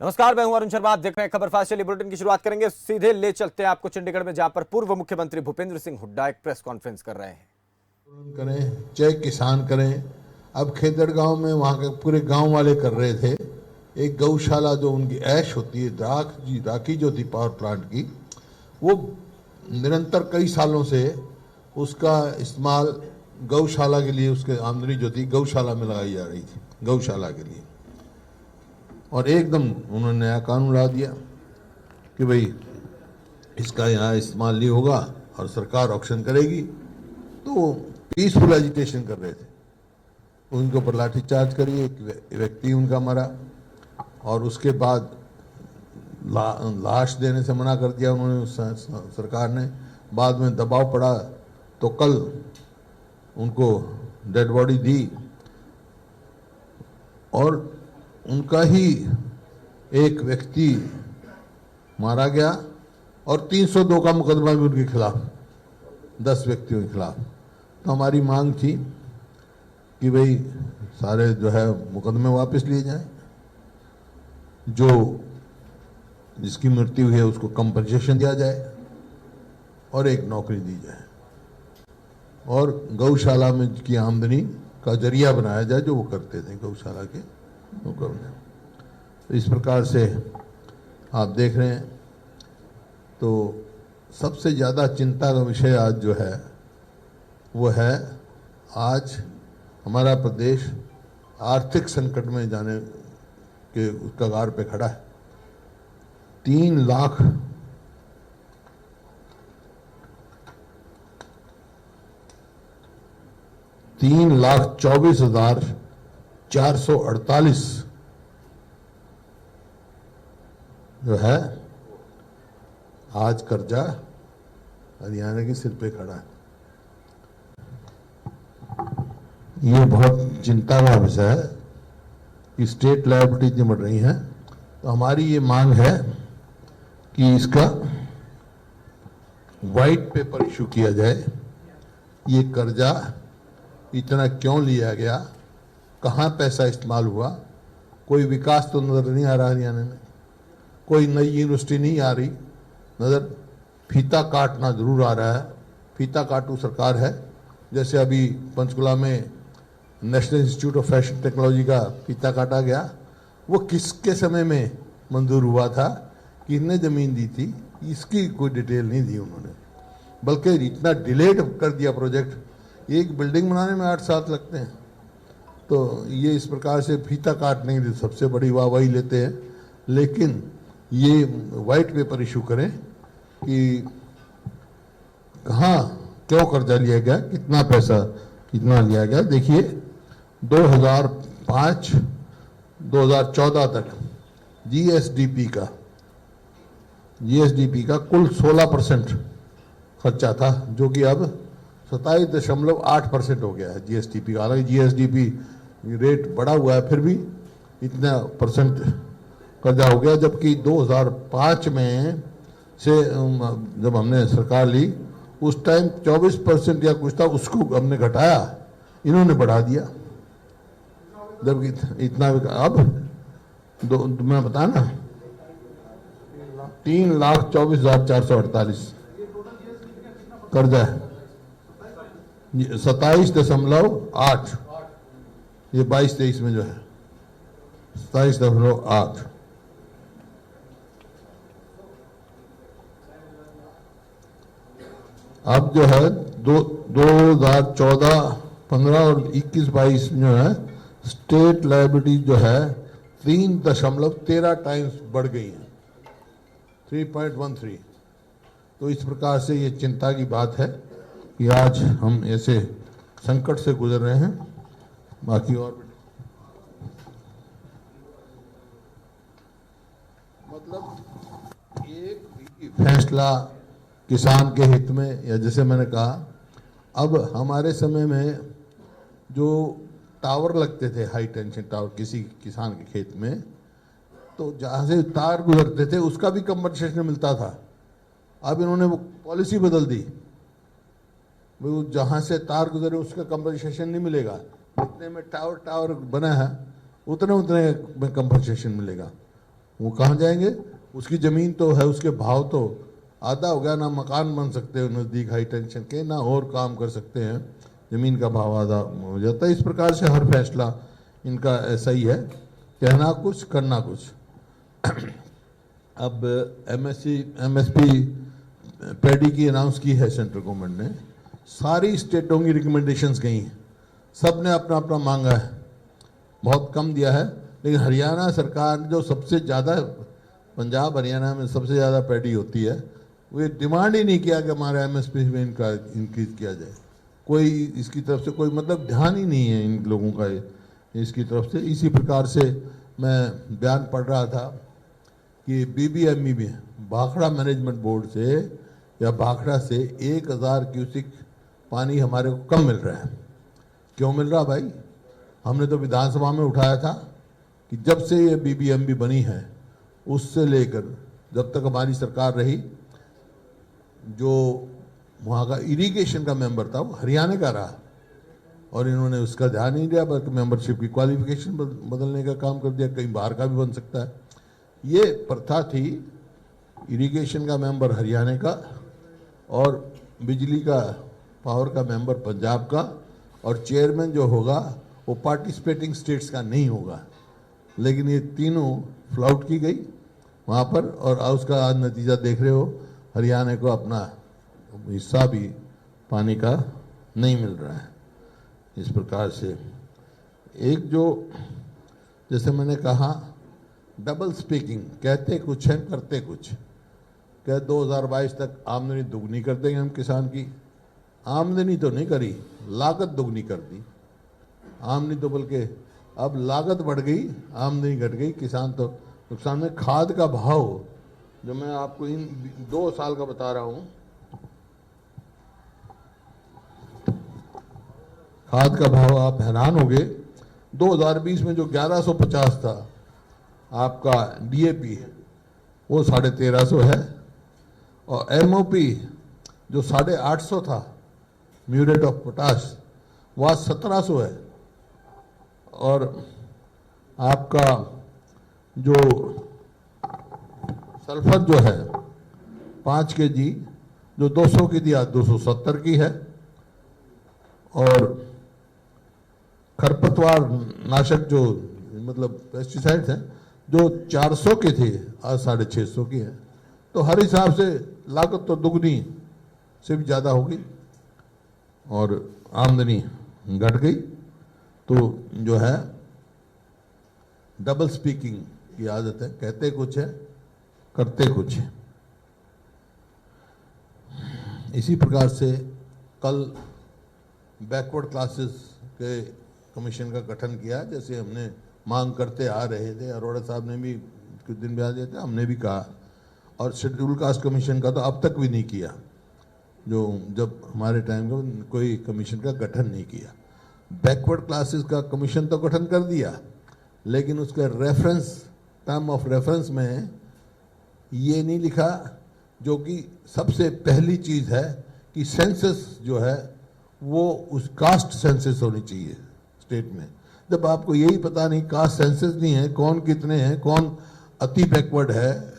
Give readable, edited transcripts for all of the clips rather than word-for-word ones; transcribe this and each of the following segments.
नमस्कार, मैं हूं अरुण शर्मा। आप देख रहे हैं खबर फास्ट। चलिए बुलेटिन की शुरुआत करेंगे। सीधे ले चलते हैं आपको चंडीगढ़ में, जहां पर पूर्व मुख्यमंत्री भूपेंद्र सिंह हुड्डा एक प्रेस कॉन्फ्रेंस कर रहे हैं। करें चाहे किसान करें, अब खेतड़ गांव में वहां के पूरे गांव वाले कर रहे थे। एक गौशाला जो उनकी ऐश होती है, राखी जो थी पावर प्लांट की, वो निरंतर कई सालों से उसका इस्तेमाल गौशाला के लिए, उसके आमदनी जो थी गौशाला में लगाई जा रही थी, गौशाला के लिए। और एकदम उन्होंने नया कानून ला दिया कि भाई इसका यहाँ इस्तेमाल नहीं होगा और सरकार ऑक्शन करेगी। तो पीसफुल एजिटेशन कर रहे थे, उनके ऊपर लाठीचार्ज करिए, एक व्यक्ति उनका मरा और उसके बाद लाश देने से मना कर दिया उन्होंने, सरकार ने। बाद में दबाव पड़ा तो कल उनको डेड बॉडी दी और उनका ही एक व्यक्ति मारा गया और 302 का मुकदमा भी उनके खिलाफ, 10 व्यक्तियों के खिलाफ। तो हमारी मांग थी कि भाई सारे जो है मुकदमे वापस लिए जाएं, जो जिसकी मृत्यु हुई है उसको कंपनसेशन दिया जाए और एक नौकरी दी जाए और गौशाला में की आमदनी का जरिया बनाया जाए, जो वो करते थे गौशाला के मुकाबले। तो इस प्रकार से आप देख रहे हैं। तो सबसे ज़्यादा चिंता का विषय आज जो है वो है, आज हमारा प्रदेश आर्थिक संकट में जाने के कगार पे खड़ा है। 3,24,448 जो है आज कर्जा हरियाणा के सिर पे खड़ा है। ये बहुत चिंता का विषय है कि स्टेट लायबिलिटीज बढ़ रही हैं। तो हमारी ये मांग है कि इसका वाइट पेपर इशू किया जाए। ये कर्जा इतना क्यों लिया गया, कहाँ पैसा इस्तेमाल हुआ, कोई विकास तो नजर नहीं आ रहा हरियाणा में, कोई नई यूनिवर्सिटी नहीं आ रही नजर, फीता काटना जरूर आ रहा है। फीता काटू सरकार है। जैसे अभी पंचकुला में national institute of fashion technology का फीता काटा गया, वो किसके समय में मंजूर हुआ था, किसने जमीन दी थी, इसकी कोई डिटेल नहीं दी उन्होंने, बल्कि इतना डिलेड कर दिया प्रोजेक्ट। एक बिल्डिंग बनाने में 8 साल लगते हैं। तो ये इस प्रकार से फीता काटने की सबसे बड़ी वाहवाही लेते हैं। लेकिन ये वाइट पेपर इशू करें कि कहाँ क्यों कर्जा लिया गया, कितना पैसा कितना लिया गया। देखिए 2005-2014 तक जीएसडीपी का कुल 16% खर्चा था, जो कि अब 27.8% हो गया है जीएसडीपी का। हालांकि जीएसडीपी रेट बढ़ा हुआ है, फिर भी इतना परसेंट कर्जा हो गया। जबकि 2005 में से जब हमने सरकार ली उस टाइम 24% या कुछ था, उसको हमने घटाया, इन्होंने बढ़ा दिया। जबकि इतना अब मैं बता ना, 3,24,448 कर्जा है, 27.8, ये 22-23 में जो है 27.8। अब जो है 2014, 15 और 21-22 जो है स्टेट लायबिलिटी जो है 3.13 टाइम्स बढ़ गई है, 3.13। तो इस प्रकार से ये चिंता की बात है कि आज हम ऐसे संकट से गुजर रहे हैं। बाकी और मतलब एक फैसला किसान के हित में, या जैसे मैंने कहा, अब हमारे समय में जो टावर लगते थे, हाई टेंशन टावर किसी किसान के खेत में, तो जहाँ से तार गुजरते थे उसका भी कंपनसेशन मिलता था। अब इन्होंने वो पॉलिसी बदल दी, वो जहाँ से तार गुजरे उसका कंपनसेशन नहीं मिलेगा, जितने में टावर बना है उतने में कंपनसेशन मिलेगा। वो कहाँ जाएंगे? उसकी ज़मीन तो है, उसके भाव तो आधा हो गया, ना मकान बन सकते हैं नज़दीक हाई टेंशन के, ना और काम कर सकते हैं, ज़मीन का भाव आधा हो जाता है। इस प्रकार से हर फैसला इनका ऐसा ही है, कहना कुछ करना कुछ। अब एमएसपी पैडी की अनाउंस की है सेंट्रल गवर्नमेंट ने, सारी स्टेटों की रिकमेंडेशंस गई हैं, सब ने अपना अपना मांगा है, बहुत कम दिया है। लेकिन हरियाणा सरकार जो सबसे ज़्यादा, पंजाब हरियाणा में सबसे ज़्यादा पैडी होती है, वो डिमांड ही नहीं किया कि हमारे एमएसपी में इनका इंक्रीज किया जाए। कोई इसकी तरफ से कोई मतलब ध्यान ही नहीं है इन लोगों का इसकी तरफ से। इसी प्रकार से मैं बयान पढ़ रहा था कि बीबीएमई में भाखड़ा मैनेजमेंट बोर्ड से या भाखड़ा से 1000 क्यूसिक पानी हमारे को कम मिल रहा है। क्यों मिल रहा भाई? हमने तो विधानसभा में उठाया था कि जब से ये बीबीएमबी बनी है उससे लेकर जब तक हमारी सरकार रही, जो वहाँ का इरिगेशन का मेंबर था वो हरियाणा का रहा, और इन्होंने उसका ध्यान नहीं दिया, बल्कि मेंबरशिप की क्वालिफिकेशन बदलने का काम कर दिया, कहीं बाहर का भी बन सकता है। ये प्रथा थी, इरिगेशन का मेंबर हरियाणा का और बिजली का पावर का मेंबर पंजाब का, और चेयरमैन जो होगा वो पार्टिसिपेटिंग स्टेट्स का नहीं होगा। लेकिन ये तीनों फ्लाउट की गई वहाँ पर, और उसका आज नतीजा देख रहे हो, हरियाणा को अपना हिस्सा भी पानी का नहीं मिल रहा है। इस प्रकार से एक जो, जैसे मैंने कहा, डबल स्पीकिंग, कहते कुछ है करते कुछ। क्या 2022 तक आमदनी दुगनी कर देंगे हम किसान की? आमदनी तो नहीं करी, लागत दुगनी कर दी। आमदनी तो बल्कि अब लागत बढ़ गई, आमदनी घट गई, किसान तो नुकसान में। खाद का भाव जो मैं आपको इन 2 साल का बता रहा हूं, खाद का भाव आप हैरान हो गए। 2020 में जो 1150 था आपका डीएपी, वो 1350 है, और एमओपी जो 850 था म्यूरेट ऑफ पोटाश, वह 1700 है। और आपका जो सल्फर जो है 5 केजी जो 200 की थी, आज 270 की है। और खरपतवार नाशक जो मतलब पेस्टिसाइड्स हैं जो 400 के थे, आज 650 की है। तो हर हिसाब से लागत तो दुगनी से भी ज़्यादा होगी और आमदनी घट गई। तो जो है डबल स्पीकिंग की आदत है, कहते कुछ है करते कुछ है। इसी प्रकार से कल बैकवर्ड क्लासेस के कमीशन का गठन किया, जैसे हमने मांग करते आ रहे थे। अरोड़ा साहब ने भी कुछ दिन बाद दिए थे, हमने भी कहा। और शेड्यूल कास्ट कमीशन का तो अब तक भी नहीं किया, जो जब हमारे टाइम का कोई कमीशन का गठन नहीं किया। बैकवर्ड क्लासेस का कमीशन तो गठन कर दिया, लेकिन उसका रेफरेंस, टर्म ऑफ रेफरेंस में ये नहीं लिखा, जो कि सबसे पहली चीज़ है कि सेंसस जो है वो उस कास्ट सेंसस होनी चाहिए स्टेट में। जब आपको यही पता नहीं, कास्ट सेंसस नहीं है, कौन कितने हैं, कौन अति बैकवर्ड है,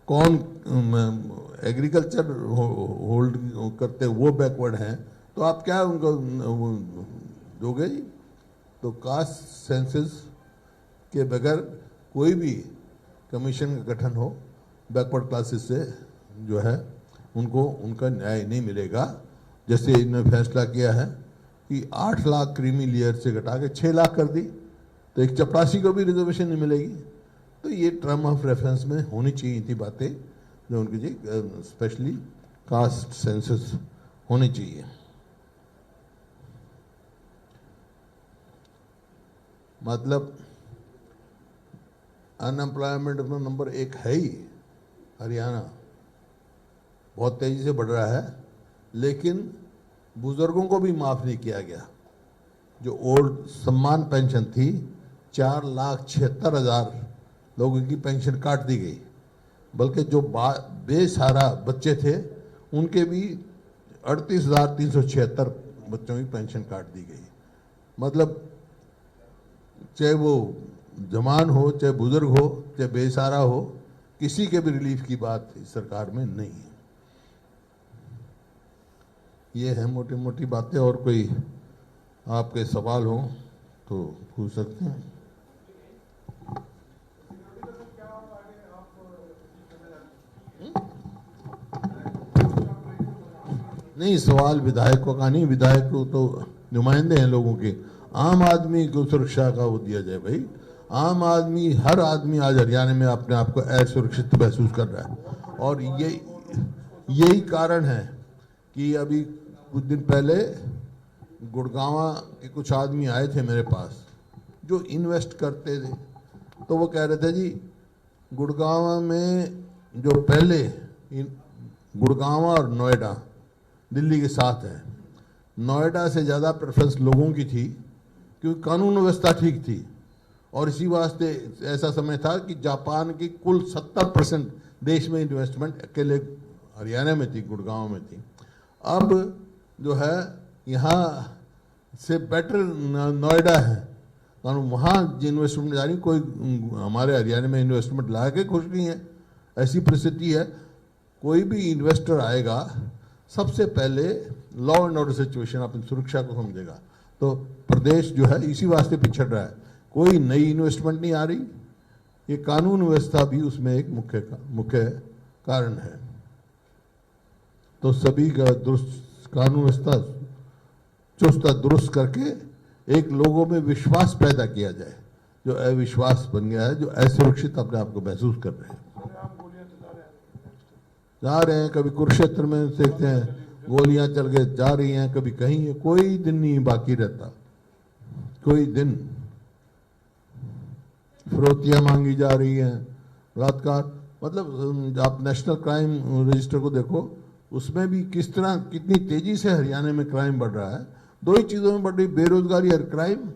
कौन एग्रीकल्चर होल्ड करते वो बैकवर्ड हैं, तो आप क्या उनको दोगे जी? तो कास्ट सेंसस के बगैर कोई भी कमीशन का गठन हो, बैकवर्ड क्लासेस से जो है उनको उनका न्याय नहीं मिलेगा। जैसे इन्होंने फैसला किया है कि 8 लाख क्रीमी लेयर से घटा के 6 लाख कर दी, तो एक चपरासी को भी रिजर्वेशन नहीं मिलेगी। तो ये टर्म ऑफ रेफरेंस में होनी चाहिए थी बातें, जो उनकी जी स्पेशली कास्ट सेंसस होनी चाहिए। मतलब अनएम्प्लॉयमेंट में नंबर 1 है ही हरियाणा, बहुत तेजी से बढ़ रहा है, लेकिन बुजुर्गों को भी माफ नहीं किया गया। जो ओल्ड सम्मान पेंशन थी, 4,76,000 लोगों की पेंशन काट दी गई, बल्कि जो बेसहारा बच्चे थे उनके भी 38,376 बच्चों की पेंशन काट दी गई। मतलब चाहे वो जवान हो, चाहे बुजुर्ग हो, चाहे बेसहारा हो, किसी के भी रिलीफ की बात इस सरकार में नहीं है। ये है मोटी मोटी बातें। और कोई आपके सवाल हो तो पूछ सकते हैं। नहीं, सवाल विधायकों का नहीं, विधायक तो नुमाइंदे हैं लोगों के। आम आदमी को सुरक्षा का वो दिया जाए भाई। आम आदमी, हर आदमी आज हरियाणा में अपने आप को असुरक्षित महसूस कर रहा है। और यही कारण है कि अभी कुछ दिन पहले गुड़गांव के कुछ आदमी आए थे मेरे पास जो इन्वेस्ट करते थे। तो वो कह रहे थे जी गुड़गांव में जो पहले गुड़गांव और नोएडा दिल्ली के साथ है, नोएडा से ज़्यादा प्रेफरेंस लोगों की थी क्योंकि कानून व्यवस्था ठीक थी। और इसी वास्ते ऐसा समय था कि जापान की कुल 70% देश में इन्वेस्टमेंट अकेले हरियाणा में थी, गुड़गांव में थी। अब जो है यहाँ से बेटर नोएडा है, और वहाँ जो इन्वेस्टमेंट जा रही, कोई हमारे हरियाणा में इन्वेस्टमेंट ला के खुश नहीं है। ऐसी परिस्थिति है। कोई भी इन्वेस्टर आएगा सबसे पहले लॉ एंड ऑर्डर सिचुएशन, अपनी सुरक्षा को समझेगा। तो प्रदेश जो है इसी वास्ते पिछड़ रहा है। कोई नई इन्वेस्टमेंट नहीं आ रही। ये कानून व्यवस्था भी उसमें एक मुख्य कारण है। तो सभी का दुरुस्त कानून व्यवस्था चुस्त दुरुस्त करके एक लोगों में विश्वास पैदा किया जाए। जो अविश्वास बन गया है, जो असुरक्षित अपने आप को महसूस कर रहे हैं, जा रहे हैं। कभी कुरुक्षेत्र में देखते हैं गोलियां चल के जा रही हैं, कभी कहीं है। कोई दिन नहीं बाकी रहता, कोई दिन। फिरौतियां मांगी जा रही हैं, बलात्कार। मतलब आप नेशनल क्राइम रजिस्टर को देखो, उसमें भी किस तरह कितनी तेजी से हरियाणा में क्राइम बढ़ रहा है। दो ही चीजों में बढ़ रही, बेरोजगारी और क्राइम।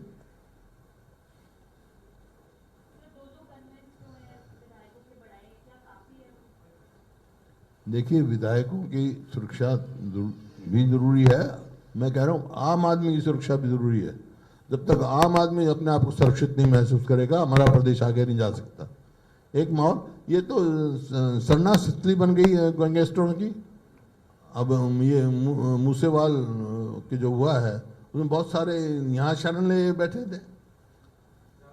देखिए, विधायकों की सुरक्षा भी जरूरी है। मैं कह रहा हूं आम आदमी की सुरक्षा भी जरूरी है। जब तक आम आदमी अपने आप को सुरक्षित नहीं महसूस करेगा, हमारा प्रदेश आगे नहीं जा सकता। एक माहौल, ये तो सरना स्थली बन गई है गैंगस्टरों की। अब ये मूसेवाल के जो हुआ है उसमें बहुत सारे यहाँ शरण ले बैठे थे।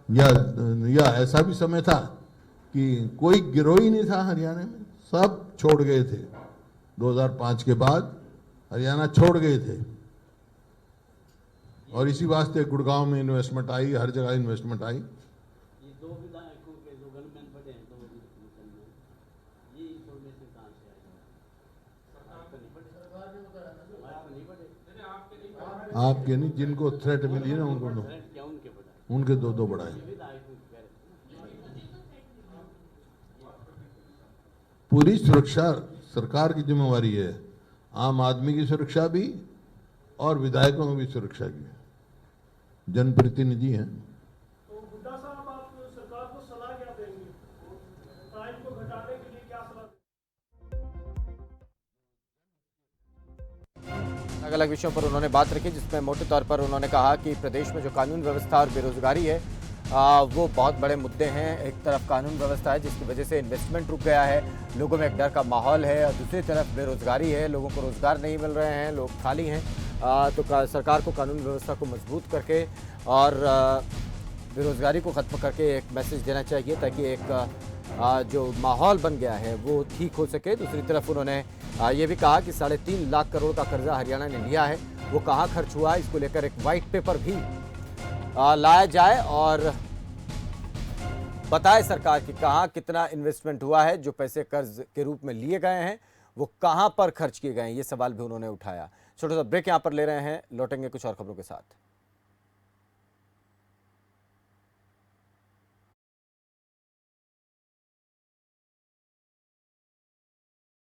या ऐसा भी समय था कि कोई गिरोह ही नहीं था हरियाणा में, सब छोड़ गए थे। 2005 के बाद हरियाणा छोड़ गए थे। और इसी वास्ते गुड़गांव में इन्वेस्टमेंट आई, हर जगह इन्वेस्टमेंट आई। ये दो विधायकों के जो गनमैन पड़े हैं, तो ये इंफॉर्मेशन कहाँ से आई? आपके नहीं, जिनको थ्रेट मिली है ना उनको दो, क्या उनके पड़ा? उनके दो बढ़ाए। पूरी सुरक्षा सरकार की जिम्मेवारी है, आम आदमी की सुरक्षा भी और विधायकों की भी सुरक्षा की। जनप्रतिनिधि हैं। तो हुड्डा साहब, आप सरकार को सलाह क्या देंगे? क्राइम को घटाने के लिए क्या सलाह देंगे? अलग अलग विषयों पर उन्होंने बात रखी, जिसमें मोटे तौर पर उन्होंने कहा कि प्रदेश में जो कानून व्यवस्था और बेरोजगारी है वो बहुत बड़े मुद्दे हैं। एक तरफ कानून व्यवस्था है जिसकी वजह से इन्वेस्टमेंट रुक गया है, लोगों में एक डर का माहौल है, और दूसरी तरफ बेरोजगारी है, लोगों को रोजगार नहीं मिल रहे हैं, लोग खाली हैं। तो सरकार को कानून व्यवस्था को मजबूत करके और बेरोजगारी को ख़त्म करके एक मैसेज देना चाहिए, ताकि एक जो माहौल बन गया है वो ठीक हो सके। दूसरी तरफ उन्होंने ये भी कहा कि 3.5 लाख करोड़ का कर्जा हरियाणा ने लिया है, वो कहाँ खर्च हुआ है, इसको लेकर एक वाइट पेपर भी लाया जाए और बताए सरकार कि कहाँ कितना इन्वेस्टमेंट हुआ है, जो पैसे कर्ज के रूप में लिए गए हैं वो कहाँ पर खर्च किए गए हैं। ये सवाल भी उन्होंने उठाया। छोटा सा ब्रेक यहाँ पर ले रहे हैं, लौटेंगे कुछ और खबरों के साथ।